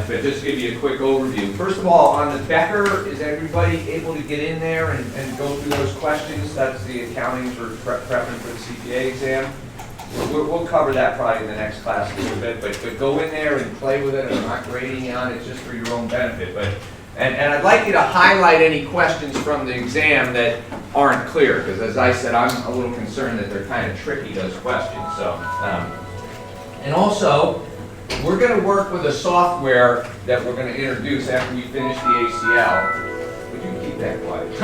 but just give you a quick overview. First of all, on the Becker, is everybody able to get in there and go through those questions? That's the accounting for prepping for the CPA exam. We'll cover that probably in the next class a little bit, but go in there and play with it. I'm not grading you on it, it's just for your own benefit. And I'd like you to highlight any questions from the exam that aren't clear, because as I said, I'm a little concerned that they're kind of tricky, those questions. So, and also, we're going to work with a software that we're going to introduce after we finish the ACL. Would you keep that quiet?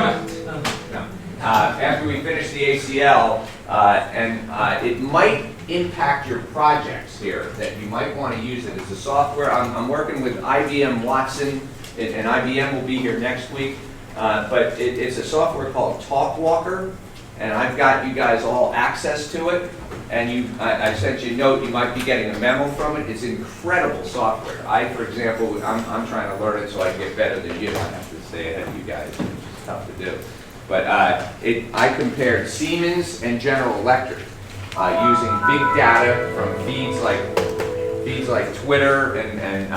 No. After we finish the ACL, and it might impact your projects here, that you might want to use it. It's a software. I'm working with IBM Watson, and IBM will be here next week, but it's a software called Talkwalker, and I've got you guys all access to it, and I sent you a note, you might be getting a memo from it. It's incredible software. For example, I'm trying to learn it so I get better than you. I have to stay ahead of you guys, which is tough to do. But I compared Siemens and General Electric using big data from feeds like Twitter and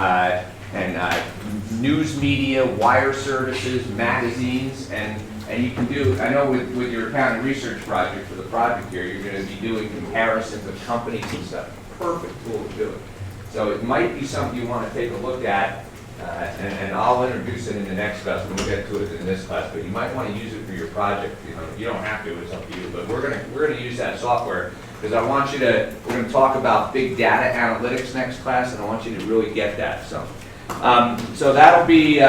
news media, wire services, magazines, and you can do. I know with your accounting research project for the project here, you're going to be doing comparisons of companies and stuff. Perfect tool to do it. So it might be something you want to take a look at. And I'll introduce it in the next class, and we'll get to it in this class, but you might want to use it for your project. You don't have to, it's up to you, but we're gonna use that software, because we're gonna talk about big data analytics next class, and I want you to really get that. So that'll be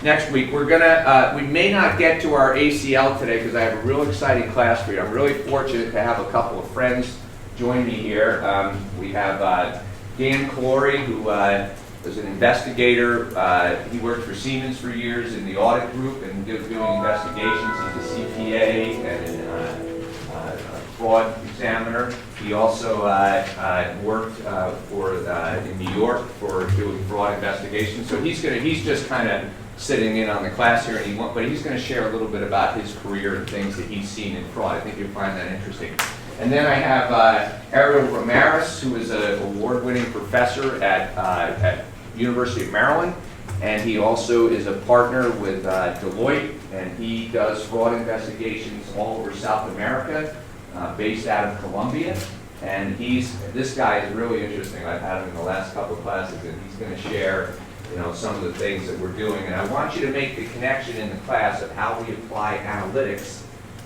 next week. We may not get to our ACL today, because I have a real exciting class for you. I'm really fortunate to have a couple of friends join me here. We have Dan Clory, who was an investigator. He worked for Siemens for years in the audit group and doing investigations. He's a CPA and a fraud examiner. He also worked in New York for doing fraud investigations. So he's just kind of sitting in on the class here, but he's going to share a little bit about his career and things that he's seen in fraud. I think you'll find that interesting. And then I have Ariel Ramirez, who is an award-winning professor at University of Maryland, and he also is a partner with Deloitte, and he does fraud investigations all over South America, based out of Colombia. And this guy is really interesting. I've had him in the last couple of classes, and he's going to share, some of the things that we're doing. And I want you to make the connection in the class of how we apply analytics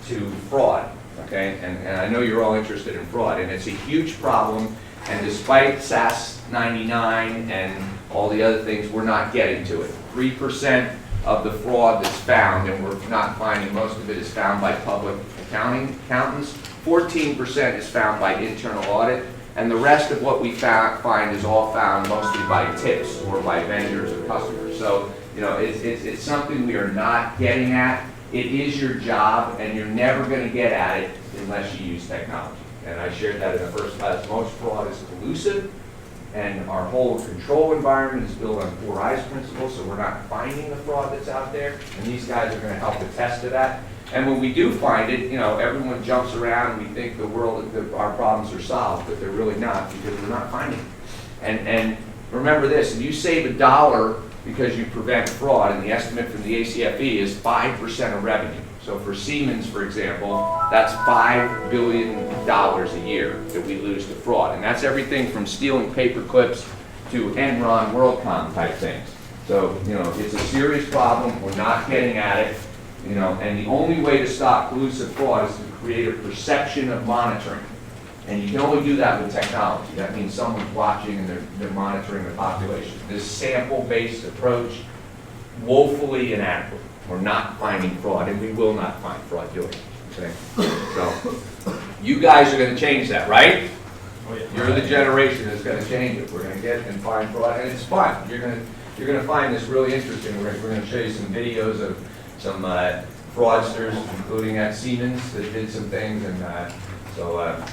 to fraud. Okay, and I know you're all interested in fraud, and it's a huge problem, and despite SAS 99 and all the other things, we're not getting to it. 3% of the fraud that's found, and we're not finding, most of it is found by public accountants, 14% is found by internal audit, and the rest of what we find is all found mostly by tips or by vendors or customers. So, it's something we are not getting at. It is your job, and you're never going to get at it unless you use technology. And I shared that in the first class. Most fraud is elusive, and our whole control environment is built on 4 eyes principle, so we're not finding the fraud that's out there, and these guys are going to help attest to that. And when we do find it, everyone jumps around and we think our problems are solved, but they're really not, because we're not finding it. And remember this, if you save $1 because you prevent fraud, and the estimate from the ACFE is 5% of revenue. So for Siemens, for example, that's $5 billion a year that we lose to fraud. And that's everything from stealing paper clips to Enron, WorldCom type things. So, it's a serious problem. We're not getting at it. And the only way to stop collusive fraud is to create a perception of monitoring. And you can only do that with technology. That means someone's watching and they're monitoring the population. This sample-based approach, woefully inadequate. We're not finding fraud, and we will not find fraud doing it. Okay? So, you guys are going to change that, right? Oh, yeah. You're the generation that's going to change it. We're going to get and find fraud, and it's fun. You're going to find this really interesting. We're going to show you some videos of some fraudsters, including at Siemens, that did some things, and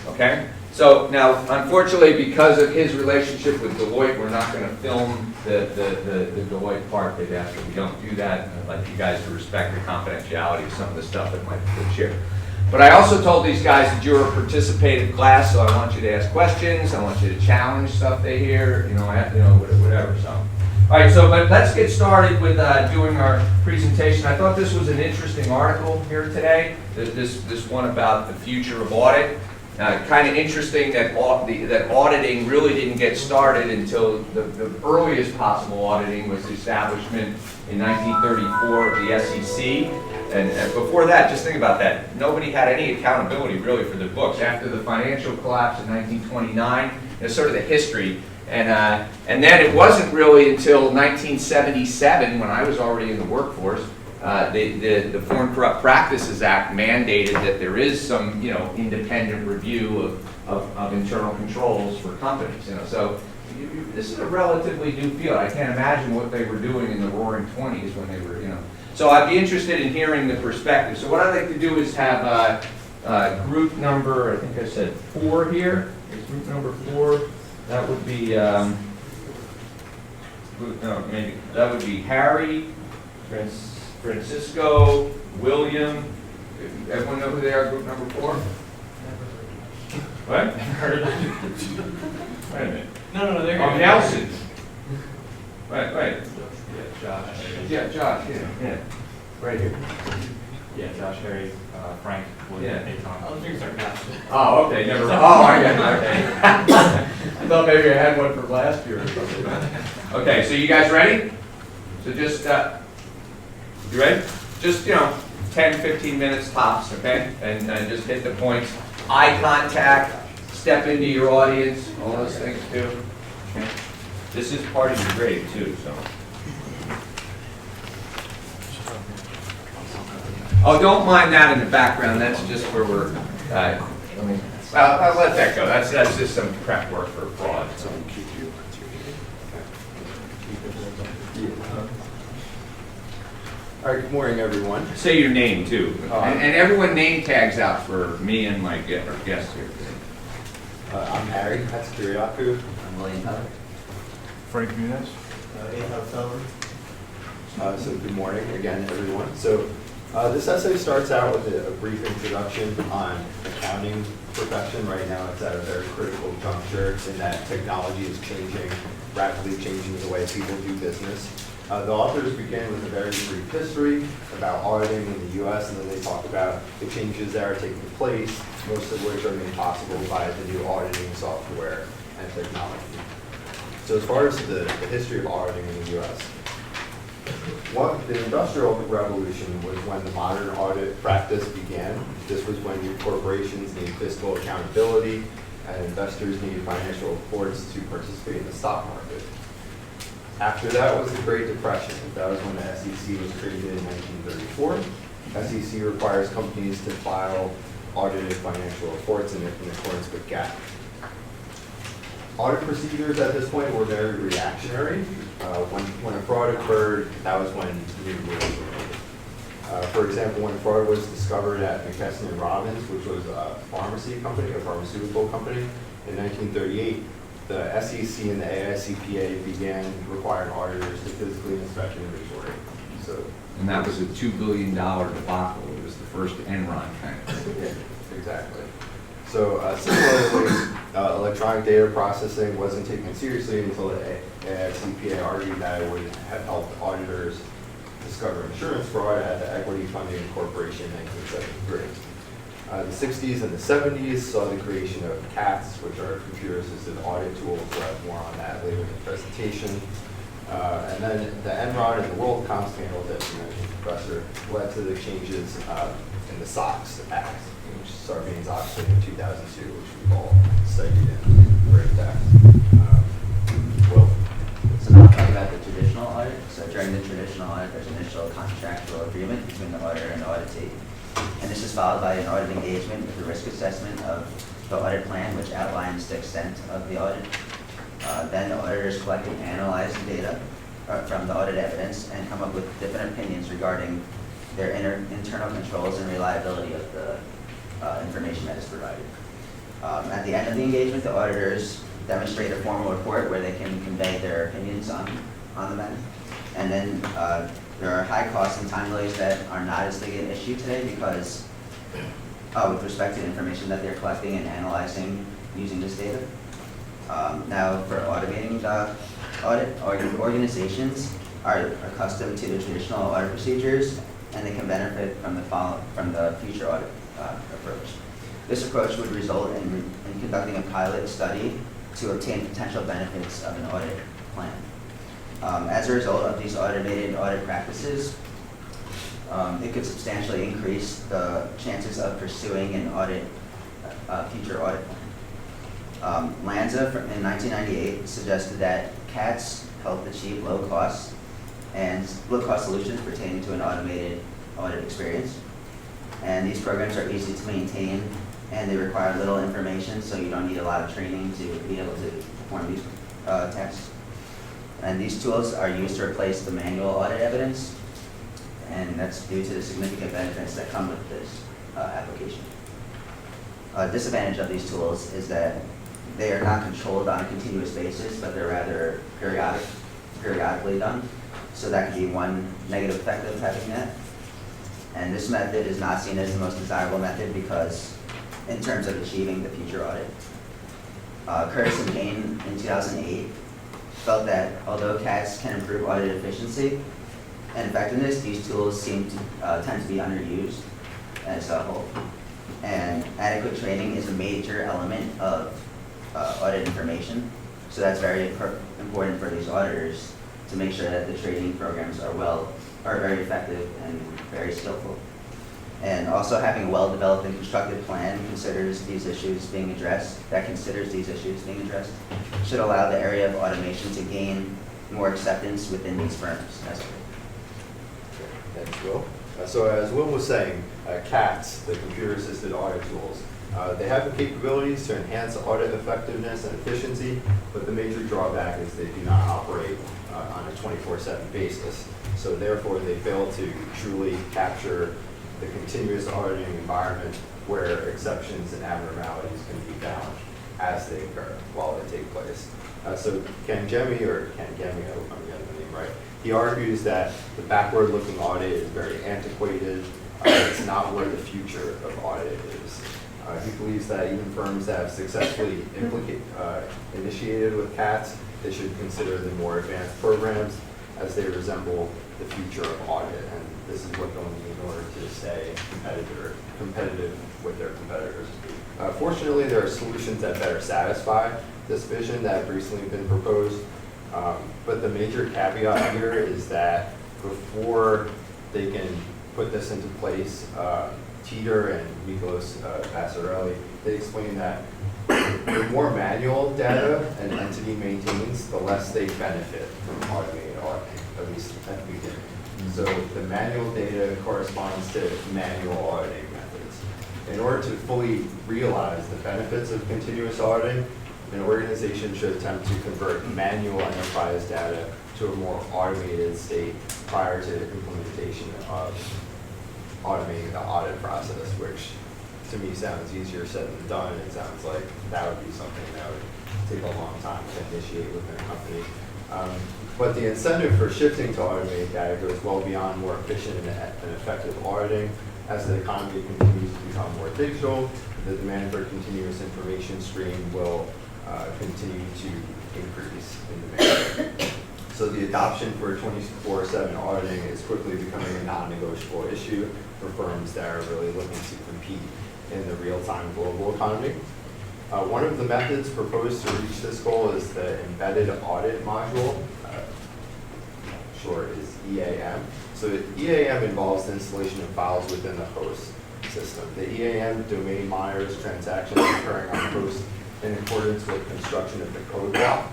okay. So now, unfortunately, because of his relationship with Deloitte, we're not going to film the Deloitte part. They've asked that we don't do that. I'd like you guys to respect the confidentiality of some of the stuff that might be shared. But I also told these guys that you're a participative class, so I want you to ask questions. I want you to challenge stuff they hear, whatever. So, all All right, so but let's get started with doing our presentation. I thought this was an interesting article here today. This one about the future of audit. Kind of interesting that that auditing really didn't get started until the earliest possible auditing was the establishment in 1934 of the SEC. And before that, just think about that. Nobody had any accountability really for the books. After the financial collapse in 1929, it's sort of the history. And then it wasn't really until 1977, when I was already in the workforce, the Foreign Corrupt Practices Act mandated that there is some, independent review of internal controls for companies. So this is a relatively new field. I can't imagine what they were doing in the Roaring '20s when they were, So I'd be interested in hearing the perspective. So what I'd like to do is have group number, I think I said 4 here. It's group number 4. That would be, that would be Harry, Francisco, William. Everyone know who they are, group number 4? What? Wait a minute. No, they're Oh, Nelson. Right. Yeah, Josh. Yeah, Josh, yeah. Right here. Yeah, Josh, Harry, Frank, William, Yeah. Tom. I don't think sarcastic. Oh, okay, never mind. Oh, I get it, okay. I thought maybe I had one from last year or something. Okay, so you guys ready? So just, you ready? Just, 10, 15 minutes tops, okay? And just hit the points. Eye contact, step into your audience, all those things too. Okay. This is part of your grade too, so. Oh, don't mind that in the background. That's just where we're. I'll let that go. That's just some prep work for fraud. So. All right, good morning, everyone. Say your name too, and everyone name tags out for me and my guest here today. I'm Harry. That's Kiriakou. I'm William Heller. Frank Muniz. So good morning again, everyone. So this essay starts out with a brief introduction on accounting profession. Right now it's at a very critical juncture in that technology is changing, rapidly changing the way people do business. The authors begin with a very brief history about auditing in the U.S., and then they talk about the changes that are taking place, most of which are made possible by the new auditing software and technology. So as far as the history of auditing in the U.S., the Industrial Revolution was when the modern audit practice began. This was when new corporations needed fiscal accountability and investors needed financial reports to participate in the stock market. After that was the Great Depression. That was when the SEC was created in 1934. SEC requires companies to file audited financial reports in accordance with GAAP. Audit procedures at this point were very reactionary. When a fraud occurred, that was when new rules were made. For example, when fraud was discovered at McKesson & Robbins, which was a pharmaceutical company, in 1938, the SEC and the AICPA began requiring auditors to physically inspect inventory. And that was a $2 billion debacle. It was the first Enron kind of thing. Yeah, exactly. So similarly, electronic data processing wasn't taken seriously until the AICPA argued that it would have helped auditors discover insurance fraud at the Equity Funding Corporation in 1973. The 60s and the 70s saw the creation of CATs, which are computer-assisted audit tools. We'll have more on that later in the presentation. And then the Enron and the WorldCom scandal that you mentioned, Professor, led to the changes in the SOX Act, which Sarbanes-Oxley in 2002, which we've all studied in great depth. Will? So now I'll talk about the traditional audit. So during the traditional audit, there's an initial contractual agreement between the auditor and the auditee. And this is followed by an audit engagement with a risk assessment of the audit plan, which outlines the extent of the audit. Then the auditors collect and analyze the data from the audit evidence and come up with different opinions regarding their internal controls and reliability of the information that is provided. At the end of the engagement, the auditors demonstrate a formal report where they can convey their opinions on the matter. And then there are high costs and time delays that are not as big an issue today because with respect to the information that they're collecting and analyzing using this data. Now for automating organizations are accustomed to the traditional audit procedures, and they can benefit from the future audit approach. This approach would result in conducting a pilot study to obtain potential benefits of an audit plan. As a result of these automated audit practices, it could substantially increase the chances of pursuing an future audit plan. Lanza in 1998 suggested that CATs help achieve low cost solutions pertaining to an automated audit experience. And these programs are easy to maintain, and they require little information, so you don't need a lot of training to be able to perform these tests. And these tools are used to replace the manual audit evidence, and that's due to the significant benefits that come with this application. A disadvantage of these tools is that they are not controlled on a continuous basis, but they're rather periodically done. So that could be one negative effect of having that. And this method is not seen as the most desirable method because in terms of achieving the future audit. Curtis and Payne in 2008 felt that although CATs can improve audit efficiency and effectiveness, these tools tend to be underused as a whole. And adequate training is a major element of audit information. So that's very important for these auditors to make sure that the training programs are very effective and very skillful. And also having a well-developed and constructed plan considers these issues being addressed, should allow the area of automation to gain more acceptance within these firms. Thanks, Will. So as Will was saying, CATs, the computer-assisted audit tools, they have the capabilities to enhance audit effectiveness and efficiency, but the major drawback is they do not operate on a 24/7 basis. So therefore, they fail to truly capture the continuous auditing environment where exceptions and abnormalities can be found as they occur while they take place. So Kangemi, I hope I'm getting the name right, he argues that the backward-looking audit is very antiquated. It's not where the future of audit is. He believes that even firms that have successfully initiated with CATs, they should consider the more advanced programs as they resemble the future of audit. And this is what they'll need in order to stay competitive with their competitors. Fortunately, there are solutions that better satisfy this vision that have recently been proposed. But the major caveat here is that before they can put this into place, Teeter and Miklos Passarelli, they explain that the more manual data an entity maintains, the less they benefit from automated auditing, at least at the beginning. So the manual data corresponds to manual auditing methods. In order to fully realize the benefits of continuous auditing, an organization should attempt to convert manual enterprise data to a more automated state prior to the implementation of automating the audit process, which to me sounds easier said than done. It sounds like that would be something that would take a long time to initiate within a company. But the incentive for shifting to automated data goes well beyond more efficient and effective auditing. As the economy continues to become more digital, the demand for continuous information stream will continue to increase in demand. So the adoption for 24/7 auditing is quickly becoming a non-negotiable issue for firms that are really looking to compete in the real-time global economy. One of the methods proposed to reach this goal is the embedded audit module, short is EAM. So EAM involves the installation of files within the host system. The EAM domain monitors transactions occurring on host in accordance with construction of the code block.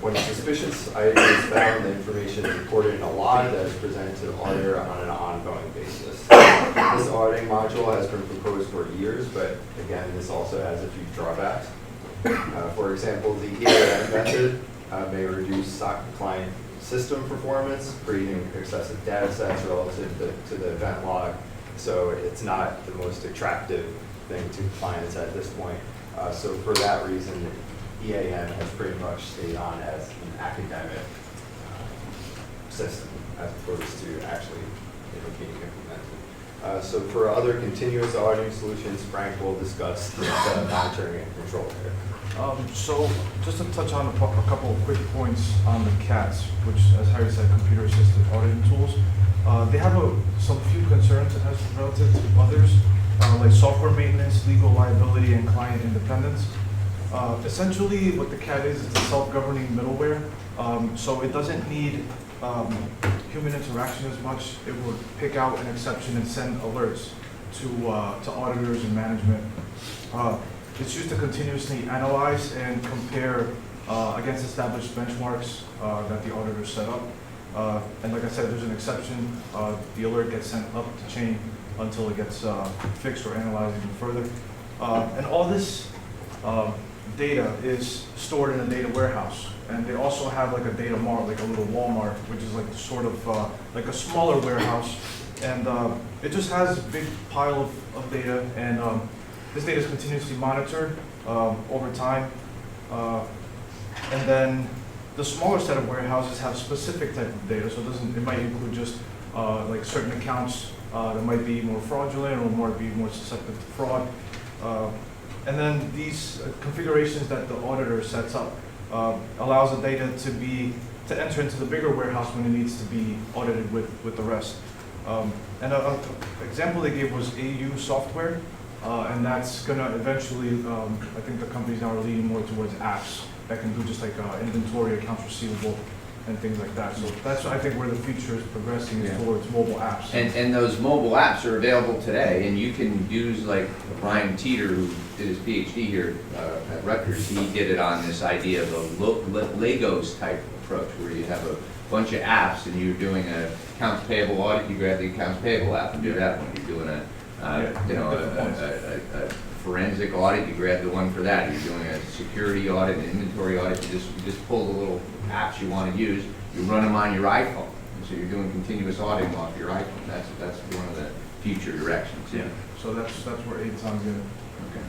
When a suspicious item is found, the information is recorded in a log that is presented to the auditor on an ongoing basis. This auditing module has been proposed for years, but again, this also has a few drawbacks. For example, the EAM method may reduce SOC client system performance, creating excessive data sets relative to the event log. So it's not the most attractive thing to clients at this point. So for that reason, EAM has pretty much stayed on as an academic system as opposed to actually being implemented. So for other continuous auditing solutions, Frank will discuss the monitoring and control here. So just to touch on a couple of quick points on the CATs, which, as Harry said, computer-assisted auditing tools. They have some few concerns as relative to others, like software maintenance, legal liability, and client independence. Essentially, what the CAT is a self-governing middleware, so it doesn't need human interaction as much. It will pick out an exception and send alerts to auditors and management. It's used to continuously analyze and compare against established benchmarks that the auditors set up. And like I said, there's an exception. The alert gets sent up the chain until it gets fixed or analyzed even further. And all this data is stored in a data warehouse. And they also have like a data mart, like a little Walmart, which is like sort of like a smaller warehouse. And it just has a big pile of data, and this data is continuously monitored over time. And then the smaller set of warehouses have specific type of data, so it might include just like certain accounts that might be more fraudulent or might be more susceptible to fraud. And then these configurations that the auditor sets up allows the data to enter into the bigger warehouse when it needs to be audited with the rest. And an example they gave was AU software, and that's going to eventually, I think the companies now are leaning more towards apps that can do just like inventory, accounts receivable, and things like that. So that's, I think, where the future is progressing, is towards mobile apps. And those mobile apps are available today, and you can use, like Brian Teeter, who did his PhD here at Rutgers, he did it on this idea of a Legos type approach, where you have a bunch of apps and you're doing an accounts payable audit, you grab the accounts payable app and do that one. You're doing a forensic audit, you grab the one for that. You're doing a security audit, an inventory audit, you just pull the little apps you want to use, you run them on your iPhone. And so you're doing continuous auditing off your iPhone. That's one of the future directions. Yeah. So that's where Auditing's going. Okay.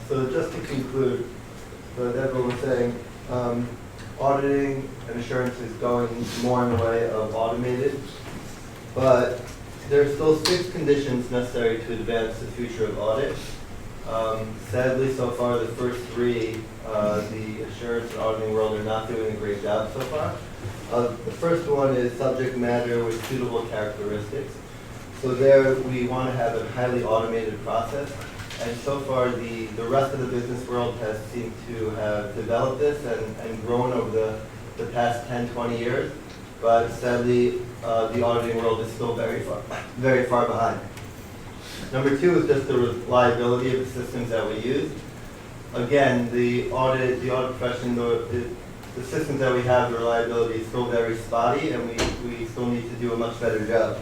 So just to conclude, what everyone was saying, auditing and assurance is going more in the way of automated, but there's still 6 conditions necessary to advance the future of audit. Sadly, so far, the first 3, the assurance and auditing world are not doing a great job so far. The first one is subject matter with suitable characteristics. So there, we want to have a highly automated process. And so far, the rest of the business world has seemed to have developed this and grown over the past 10, 20 years. But sadly, the auditing world is still very far behind. Number 2 is just the reliability of the systems that we use. Again, the audit profession, the systems that we have, the reliability is still very spotty, and we still need to do a much better job.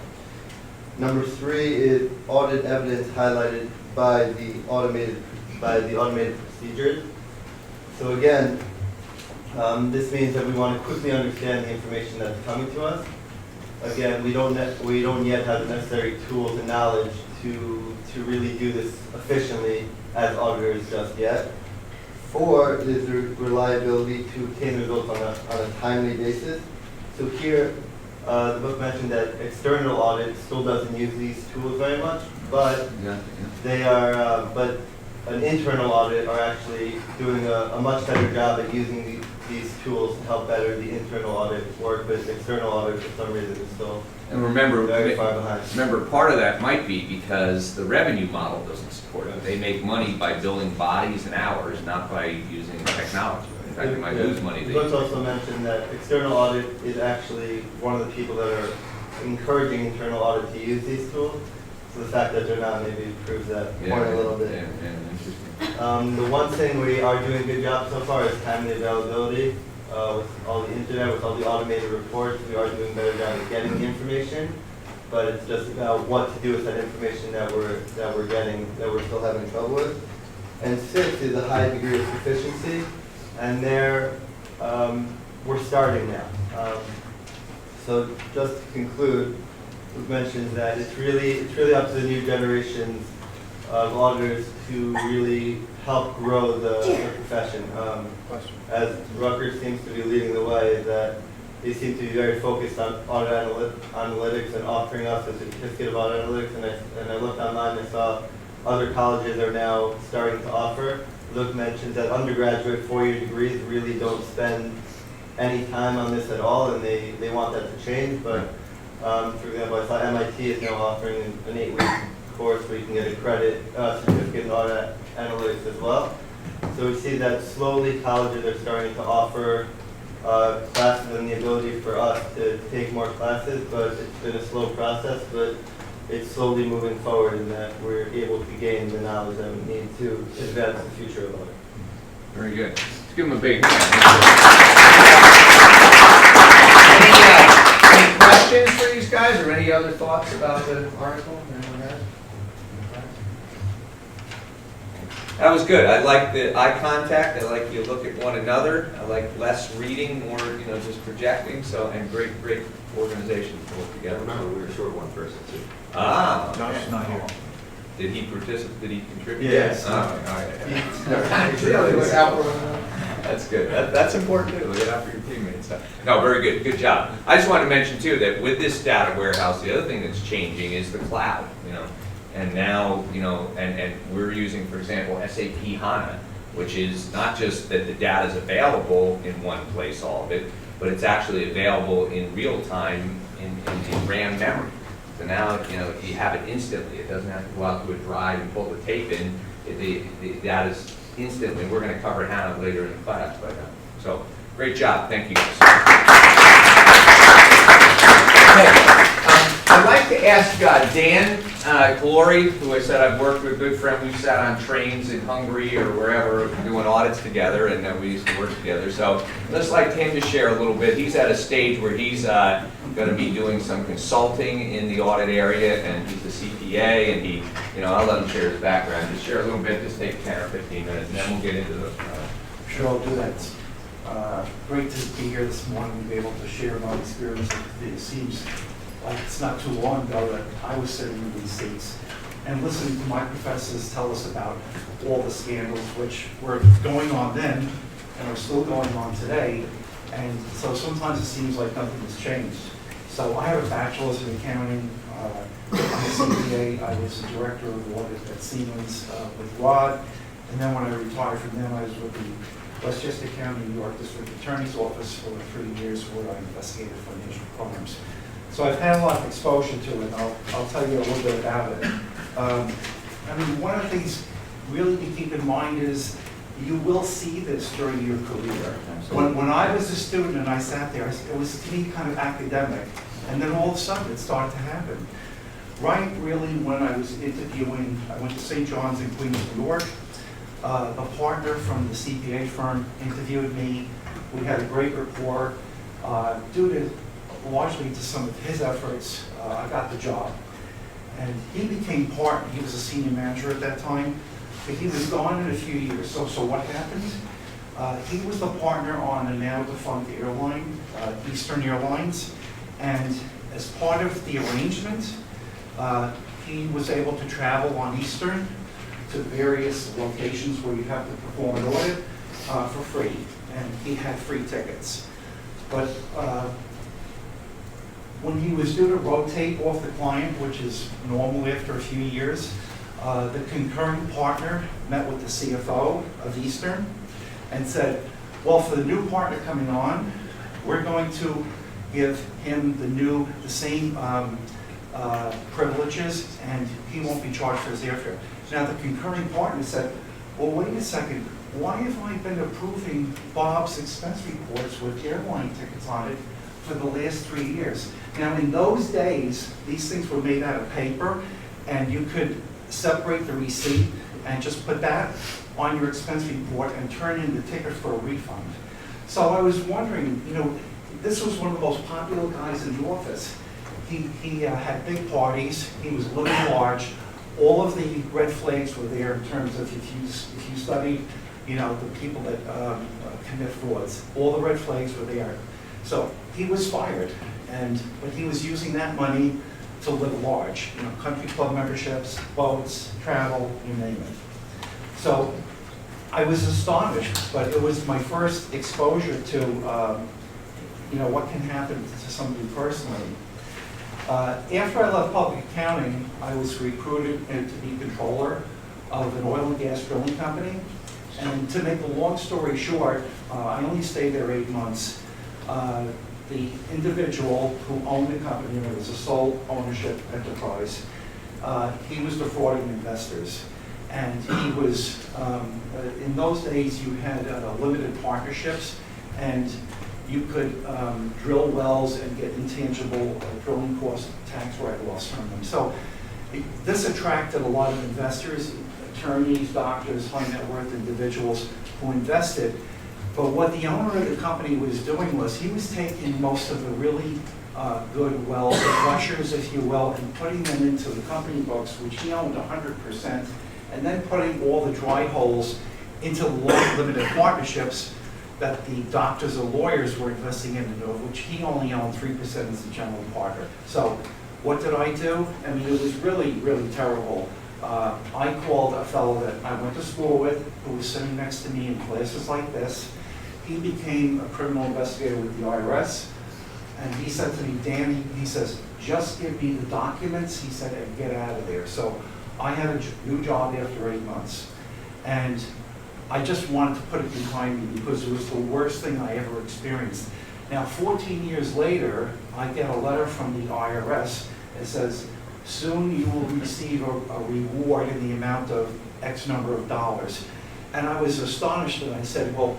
Number 3 is audit evidence highlighted by the automated procedures. So again, this means that we want to quickly understand the information that's coming to us. Again, we don't yet have the necessary tools and knowledge to really do this efficiently as auditors just yet. 4 is the reliability to obtain results on a timely basis. So here, the book mentioned that external audit still doesn't use these tools very much, but but an internal audit are actually doing a much better job at using these tools to help better the internal audit work, but external audit for some reason is still very far behind. Remember, part of that might be because the revenue model doesn't support it. They make money by billing bodies and hours, not by using technology. In fact, they might lose money. The book also mentioned that external audit is actually one of the people that are encouraging internal audit to use these tools. So the fact that they're not maybe proves that point a little bit. Interesting. The one thing we are doing a good job so far is timely availability. With all the internet, with all the automated reports, we are doing a better job of getting the information. But it's just about what to do with that information that we're getting, that we're still having trouble with. And 6 is a high degree of proficiency, and there we're starting now. So just to conclude, we've mentioned that it's really up to the new generations of auditors to really help grow the profession. As Rutgers seems to be leading the way, that they seem to be very focused on audit analytics and offering us a certificate of audit analytics. And I looked online and I saw other colleges are now starting to offer. Luke mentioned that undergraduate four-year degrees really don't spend any time on this at all, and they want that to change. But for example, I saw MIT is now offering an 8-week course where you can get a credit certificate in audit analytics as well. So we see that slowly colleges are starting to offer classes and the ability for us to take more classes, but it's been a slow process, but it's slowly moving forward in that we're able to gain the knowledge that we need to advance the future of audit. Very good. Let's give them a big hand. Any questions for these guys, or any other thoughts about the article? Anyone has? That was good. I like the eye contact. I like you look at one another. I like less reading, more just projecting. So, and great organization to work together. Remember, we were short one person too. Ah, Josh is not here. Did he participate? Did he contribute? Yes. Oh, all right. Really, look out for him. That's good. That's important too. Look out for your teammates. No, very good. Good job. I just wanted to mention too that with this data warehouse, the other thing that's changing is the cloud. And now, and we're using, for example, SAP HANA, which is not just that the data is available in one place, all of it, but it's actually available in real time in RAM memory. So now, you have it instantly. It doesn't have to go out to a drive and pull the tape in. The data is instantly. We're going to cover HANA later in the class, but so great job. Thank you guys. I'd like to ask Dan Glory, who I said I've worked with, a good friend. We've sat on trains in Hungary or wherever doing audits together, and we used to work together. So let's like him to share a little bit. He's at a stage where he's going to be doing some consulting in the audit area, and he's a CPA, and he, I'll let him share his background. Just share a little bit, just take 10 or 15 minutes, and then we'll get into the. Sure, I'll do that. Great to be here this morning and be able to share my experience. It seems like it's not too long ago that I was sitting in these seats and listening to my professors tell us about all the scandals which were going on then and are still going on today. And so sometimes it seems like nothing has changed. So I have a bachelor's in accounting. I'm a CPA. I was the director of audit at Siemens with Rod. And then when I retired from them, I was with the Westchester County, New York District Attorney's Office for 3 years where I investigated financial crimes. So I've had a lot of exposure to it, and I'll tell you a little bit about it. One of the things really to keep in mind is you will see this during your career. When I was a student and I sat there, it was to me kind of academic, and then all of a sudden it started to happen. Right really when I was interviewing, I went to St. John's in Queens, New York. The partner from the CPA firm interviewed me. We had a great rapport. Largely to some of his efforts, I got the job. And he became he was a senior manager at that time, but he was gone in a few years. So what happened? He was the partner on a now defunct airline, Eastern Airlines, and as part of the arrangement, he was able to travel on Eastern to various locations where you have to perform an audit for free, and he had free tickets. But when he was due to rotate off the client, which is normal after a few years, the concurring partner met with the CFO of Eastern and said, well, for the new partner coming on, we're going to give him the same privileges, and he won't be charged for his airfare. Now, the concurring partner said, well, wait a second, why have I been approving Bob's expense reports with airline tickets on it for the last 3 years? Now, in those days, these things were made out of paper, and you could separate the receipt and just put that on your expense report and turn in the ticket for a refund. So I was wondering, this was one of the most popular guys in the office. He had big parties, he was living large. All of the red flags were there in terms of if you studied, the people that commit frauds, all the red flags were there. So he was fired, but he was using that money to live large, country club memberships, boats, travel, you name it. So I was astonished, but it was my first exposure to, you know, what can happen to somebody personally. After I left public accounting, I was recruited to be controller of an oil and gas drilling company. And to make a long story short, I only stayed there 8 months. The individual who owned the company, it was a sole ownership enterprise, he was defrauding investors. And he was, in those days, you had limited partnerships, and you could drill wells and get intangible drilling cost tax write-offs from them. So this attracted a lot of investors, attorneys, doctors, high net worth individuals who invested. But what the owner of the company was doing was he was taking most of the really good wells, the gushers, if you will, and putting them into the company books, which he owned 100%, and then putting all the dry holes into limited partnerships that the doctors or lawyers were investing in, of which he only owned 3% as the general partner. So what did I do? I mean, it was really, really terrible. I called a fellow that I went to school with, who was sitting next to me in classes like this. He became a criminal investigator with the IRS, and he said to me, Danny, he says, just give me the documents, he said, and get out of there. So I had a new job after 8 months, and I just wanted to put it behind me because it was the worst thing I ever experienced. Now, 14 years later, I get a letter from the IRS that says, soon you will receive a reward in the amount of X number of dollars. And I was astonished, and I said, well,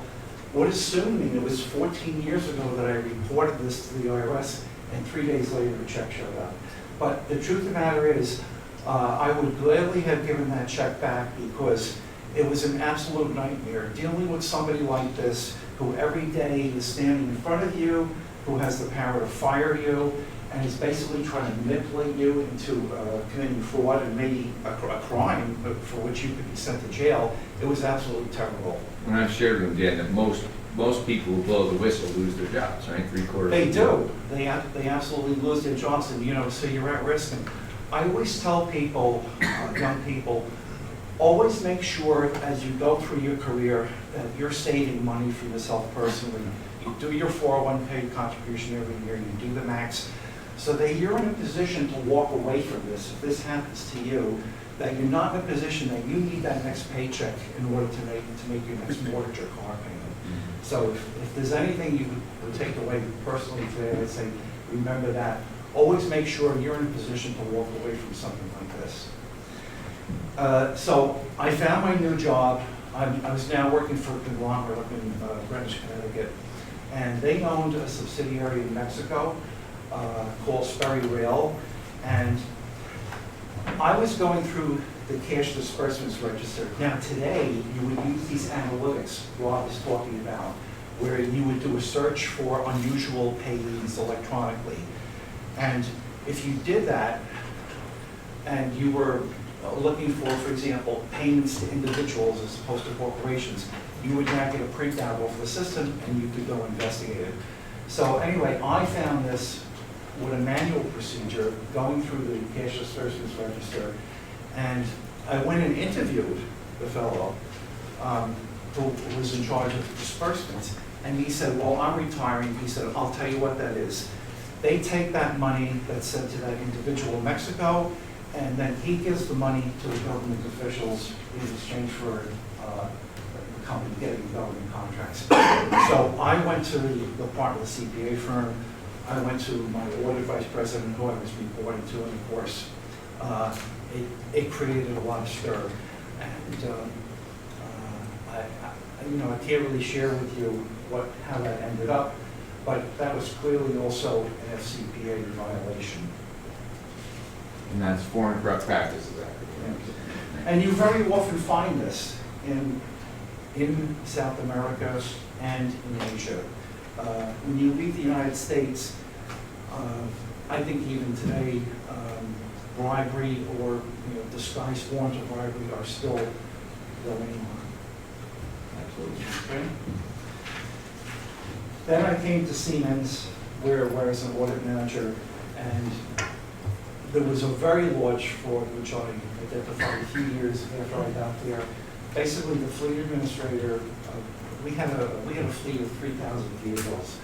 what does soon mean? It was 14 years ago that I reported this to the IRS, and 3 days later a check showed up. But the truth of the matter is, I would gladly have given that check back because it was an absolute nightmare dealing with somebody like this who every day is standing in front of you, who has the power to fire you, and is basically trying to manipulate you into committing fraud and maybe a crime for which you could be sent to jail. It was absolutely terrible. And I've shared with them, Dan, that most people who blow the whistle lose their jobs, right? 3/4. They do. They absolutely lose their jobs, and so you're at risk. And I always tell people, young people, always make sure as you go through your career that you're saving money for yourself personally. You do your 401k contribution every year, you do the max, so that you're in a position to walk away from this. If this happens to you, that you're not in a position that you need that next paycheck in order to make your next mortgage or car payment. So if there's anything you would take away personally today, I'd say remember that. Always make sure you're in a position to walk away from something like this. So I found my new job. I was now working for a conglomerate up in Greenwich, Connecticut, and they owned a subsidiary in Mexico called Sperry Rail, and I was going through the cash disbursements register. Now today, you would use these analytics Rob was talking about, where you would do a search for unusual payees electronically. And if you did that, and you were looking for example, payments to individuals as opposed to corporations, you would now get a printout off the system and you could go investigate it. So anyway, I found this with a manual procedure going through the cash disbursements register, and I went and interviewed the fellow who was in charge of disbursements, and he said, well, I'm retiring. He said, I'll tell you what that is. They take that money that's sent to that individual in Mexico, and then he gives the money to the government officials in exchange for the company getting government contracts. So I went to the part of the CPA firm. I went to my audit vice president, who I was reporting to, and of course, it created a lot of stir. And I can't really share with you how that ended up, but that was clearly also an FCPA violation. And that's foreign corrupt practices act. And you very often find this in South America and in Asia. When you leave the United States, I think even today, bribery or disguised forms of bribery are still going on. Absolutely. Okay. Then I came to Siemens, where I was an audit manager, and there was a very large fraud which I identified a few years after I got there. Basically, the fleet administrator, we had a fleet of 3,000 vehicles.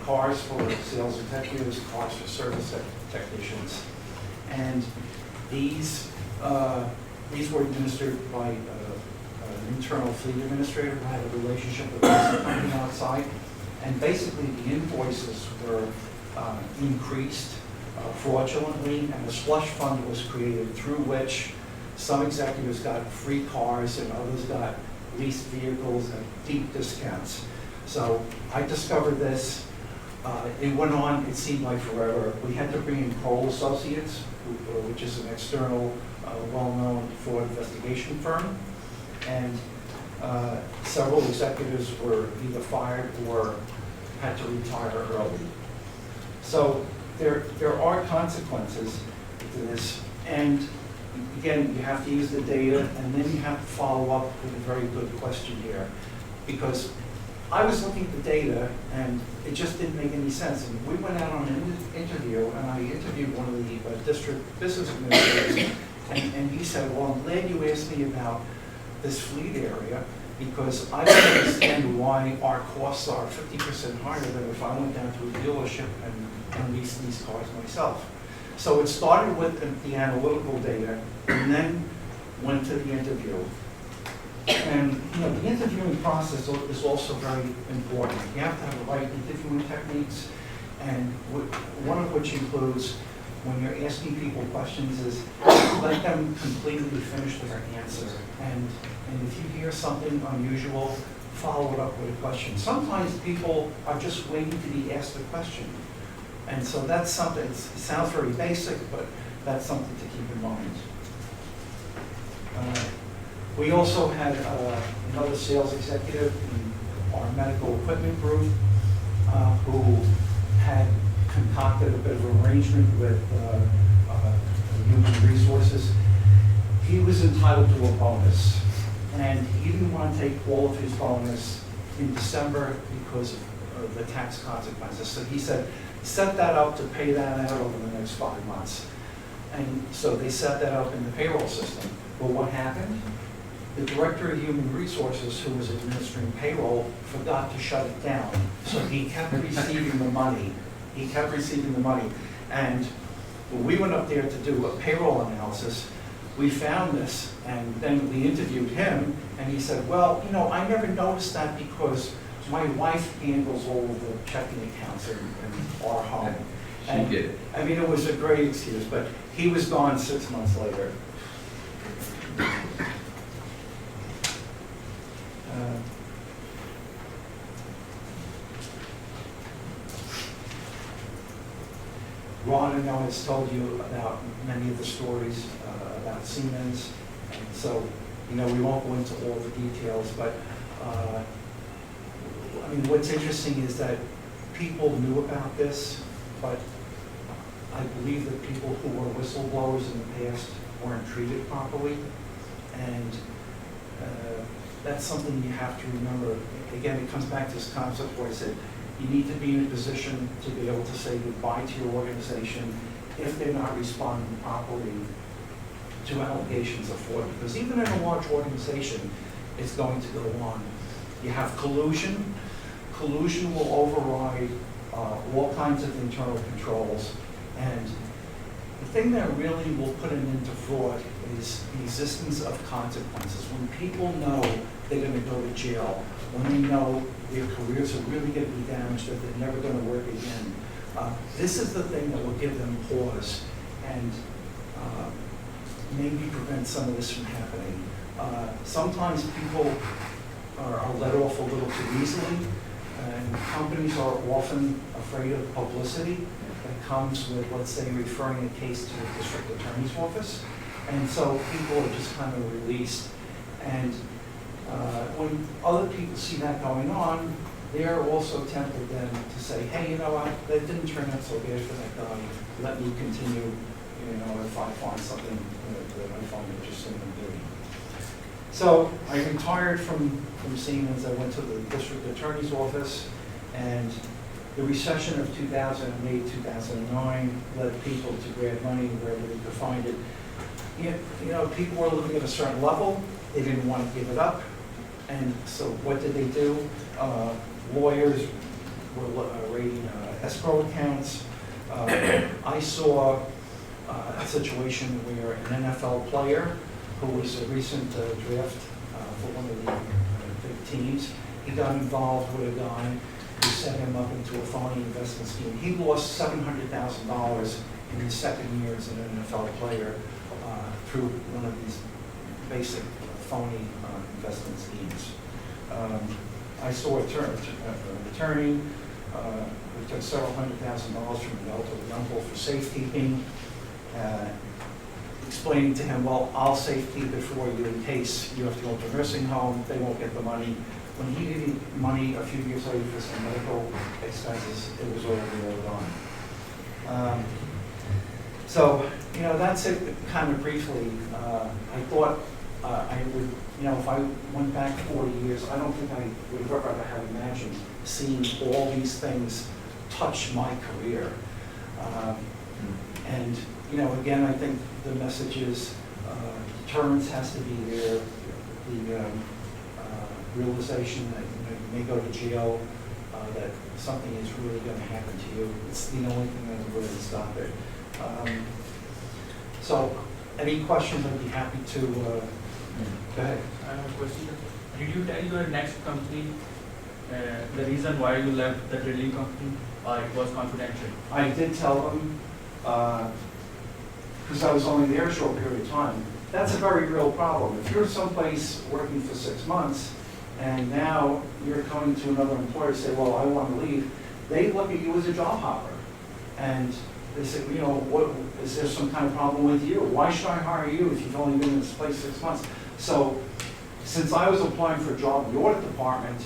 cars for sales executives, cars for service technicians. And these were administered by an internal fleet administrator who had a relationship with the company outside. And basically, the invoices were increased fraudulently, and a slush fund was created through which some executives got free cars and others got leased vehicles at deep discounts. So I discovered this. It went on, it seemed like forever. We had to bring in Kroll Associates, which is an external, well-known fraud investigation firm. And several executives were either fired or had to retire early. So there are consequences to this. And again, you have to use the data, and then you have to follow up with a very good question here. Because I was looking at the data, and it just didn't make any sense. And we went out on an interview, and I interviewed one of the district business administrators, and he said, well, I'm glad you asked me about this fleet area, because I don't understand why our costs are 50% higher than if I went down to a dealership and leased these cars myself. So it started with the analytical data, and then went to the interview. And the interviewing process is also very important. You have to have the right interviewing techniques, and one of which includes, when you're asking people questions, is let them completely finish their answer. And if you hear something unusual, follow it up with a question. Sometimes people are just waiting to be asked a question. And so that's something, it sounds very basic, but that's something to keep in mind. We also had another sales executive in our medical equipment group who had concocted a bit of an arrangement with human resources. He was entitled to a bonus, and he didn't want to take all of his bonus in December because of the tax consequences. So he said, set that up to pay that out over the next 5 months. And so they set that up in the payroll system. But what happened? The director of human resources, who was administering payroll, forgot to shut it down. So he kept receiving the money. He kept receiving the money. And when we went up there to do a payroll analysis, we found this, and then we interviewed him, and he said, well, I never noticed that because my wife handles all of the checking accounts in our home. She did it. I mean, it was a great excuse, but he was gone 6 months later. Ron, I know, has told you about many of the stories about Siemens, and so, we won't go into all the details, but I mean, what's interesting is that people knew about this, but I believe that people who were whistleblowers in the past weren't treated properly, and that's something you have to remember. Again, it comes back to this concept where I said, you need to be in a position to be able to say goodbye to your organization if they're not responding properly to allegations of fraud. Because even in a large organization, it's going to go on. You have collusion. Collusion will override all kinds of internal controls. And the thing that really will put an end to fraud is the existence of consequences. When people know they're going to go to jail, when they know their careers are really going to be damaged, that they're never going to work again. This is the thing that will give them pause and maybe prevent some of this from happening. Sometimes people are let off a little too easily, and companies are often afraid of publicity that comes with, let's say, referring a case to the district attorney's office. And so people are just kind of released. And when other people see that going on, they're also tempted then to say, hey, that didn't turn out so bad for that guy. Let me continue, if I find something that I find interesting in doing. So I retired from Siemens. I went to the district attorney's office, and the recession of 2008, 2009 led people to grab money wherever they could find it. People were living at a certain level. They didn't want to give it up. And so what did they do? Lawyers we're rating escrow accounts. I saw a situation where an NFL player who was a recent draft for one of the big teams, he got involved with a guy who set him up into a phony investment scheme. He lost $700,000 in his second year as an NFL player through one of these basic phony investment schemes. I saw an attorney who took several $100,000 from an elderly uncle for safekeeping, explaining to him, well, I'll safekeep it for you in case you have to go to a nursing home, they won't get the money. When he needed money a few years later for some medical expenses, it was already all gone. So, you know, that's it kind of briefly. I thought I would, you know, if I went back 40 years, I don't think I would ever have imagined seeing all these things touch my career. And, you know, again, I think the message is deterrence has to be there. The realization that you may go to jail, that something is really going to happen to you. It's the only thing that will really stop it. So, any questions? I'd be happy to. Go ahead. I have a question. Did you tell your next company the reason why you left the drilling company, or it was confidential? I did tell them, because I was only there a short period of time. That's a very real problem. If you're someplace working for 6 months, and now you're coming to another employer and say, well, I want to leave, they look at you as a job hopper. And they say, you know, what, is there some kind of problem with you? Why should I hire you if you've only been in this place 6 months? So since I was applying for a job in the audit department,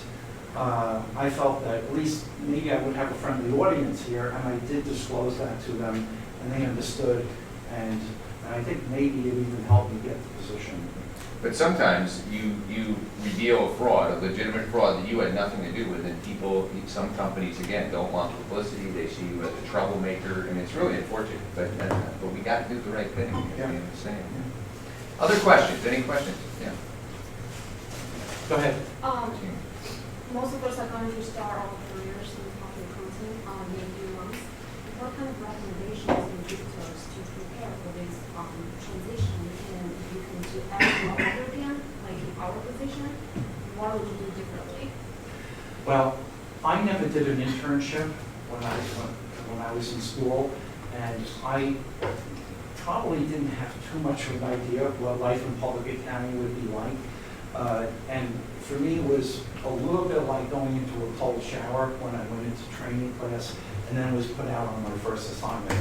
I felt that at least maybe I would have a friendly audience here, and I did disclose that to them, and they understood, and I think maybe it even helped me get the position. But sometimes you reveal a fraud, a legitimate fraud that you had nothing to do with, and people, some companies, again, don't want publicity, they see you as a troublemaker, and it's really unfortunate, but we got to do the right thing, Yeah. you understand? Other questions, any questions? Yeah. Go ahead. Most of us are going to start our careers in public accounting in a few months. What kind of recommendations would you give to us to prepare for this transition? And if you can do everything all over again, like in our position, what would you do differently? Well, I never did an internship when I was in school, and I probably didn't have too much of an idea of what life in public accounting would be like. And for me, it was a little bit like going into a cold shower when I went into training class and then was put out on my first assignment.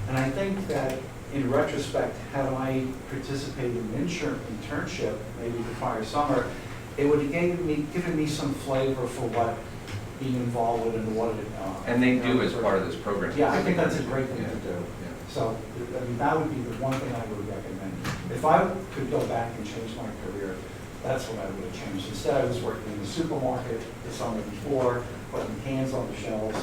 And I think that in retrospect, had I participated in an internship, maybe the prior summer, it would have given me some flavor for what being involved with an audit. And they do as part of this program. Yeah, I think that's a great thing Yeah. to do. Yeah. So, I mean, that would be the one thing I would recommend. If I could go back and change my career, that's what I would have changed. Instead, I was working in the supermarket the summer before, putting hands on the shelves.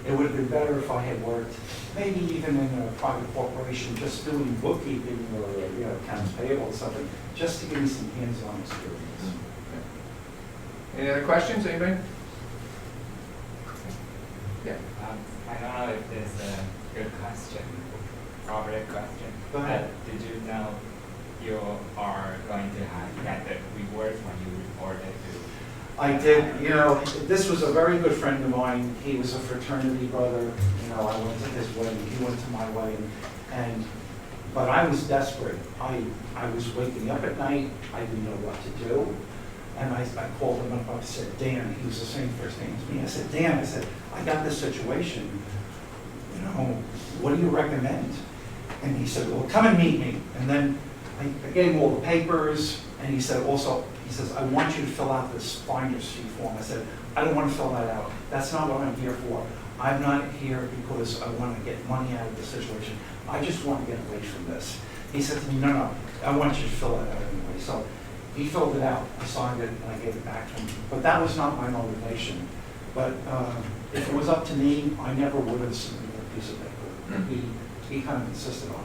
It would have been better if I had worked, maybe even in a private corporation, just doing bookkeeping or, you know, accounts payable or something, just to give me some hands-on experience. Any other questions, anybody? Yeah. I don't know if this is a good question, appropriate question. Go ahead. But did you know you are going to get the rewards when you reported to? I did, you know, this was a very good friend of mine. He was a fraternity brother. You know, I went to his wedding, he went to my wedding. But I was desperate. I was waking up at night, I didn't know what to do. And I called him up, I said, Dan, he was the same first name as me. I said, Dan, I got this situation. You know, what do you recommend? And he said, well, come and meet me. And then I gave him all the papers, and he said, I want you to fill out this finder's fee form. I said, I don't want to fill that out. That's not what I'm here for. I'm not here because I want to get money out of the situation. I just want to get away from this. He said to me, no, I want you to fill that out anyway. So he filled it out, I signed it, and I gave it back to him. But that was not my motivation. But if it was up to me, I never would have submitted a piece of paper. He kind of insisted on it.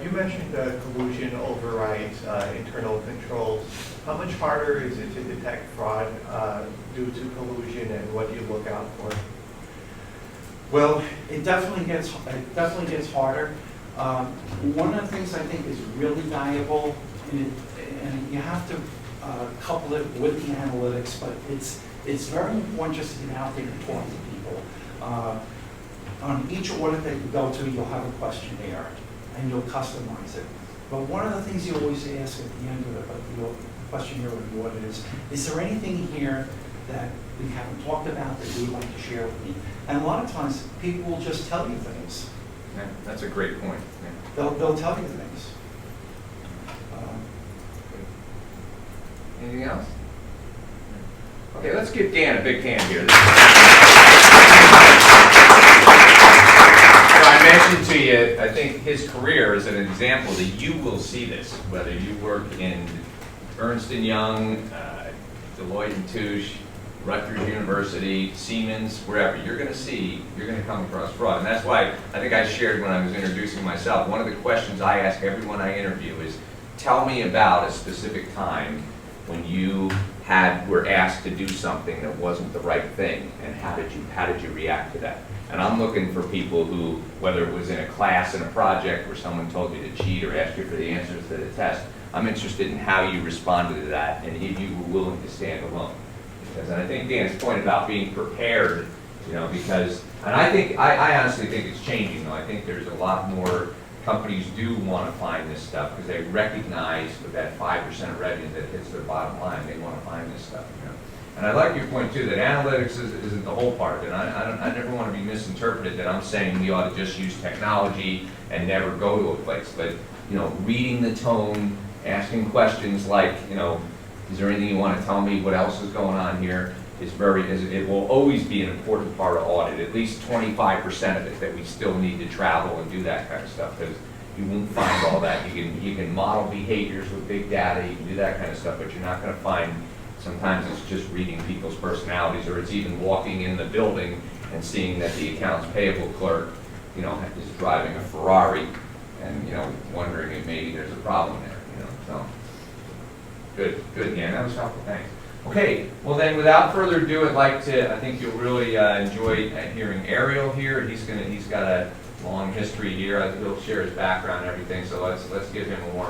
You mentioned collusion overrides internal controls. How much harder is it to detect fraud due to collusion, and what do you look out for? Well, it definitely gets harder. One of the things I think is really valuable, and you have to couple it with the analytics, but it's very important just to get out there and talk to people. On each audit that you go to, you'll have a questionnaire, and you'll customize it. But one of the things you always ask at the end of the questionnaire with the audit is there anything here that we haven't talked about that you would like to share with me? And a lot of times, people will just tell you things. Yeah, that's a great point. Yeah. They'll tell you things. Anything else? Okay, let's give Dan a big hand here. So I mentioned to you, I think his career is an example that you will see this, whether you work in Ernst & Young, Deloitte & Touche, Rutgers University, Siemens, wherever, you're going to come across fraud. And that's why I think I shared when I was introducing myself, one of the questions I ask everyone I interview is, tell me about a specific time when you were asked to do something that wasn't the right thing, and how did you react to that? And I'm looking for people who, whether it was in a class, in a project where someone told you to cheat or asked you for the answers to the test, I'm interested in how you responded to that and if you were willing to stand alone. And I think Dan's point about being prepared, because, and I honestly think it's changing though. I think there's a lot more companies do want to find this stuff because they recognize with that 5% of revenue that hits their bottom line, they want to find this stuff. And I like your point too, that analytics isn't the whole part. And I never want to be misinterpreted that I'm saying we ought to just use technology and never go to a place. But reading the tone, asking questions like, is there anything you want to tell me? What else is going on here? It will always be an important part of audit, at least 25% of it, that we still need to travel and do that kind of stuff, because you won't find all that. You can model behaviors with big data, you can do that kind of stuff, but you're not going to find, sometimes it's just reading people's personalities, or it's even walking in the building and seeing that the accounts payable clerk, is driving a Ferrari and, wondering if maybe there's a problem there, so. Good, Dan, that was helpful, thanks. Okay, well then, without further ado, I think you'll really enjoy hearing Ariel here. He's got a long history here. He'll share his background and everything, so let's give him a warm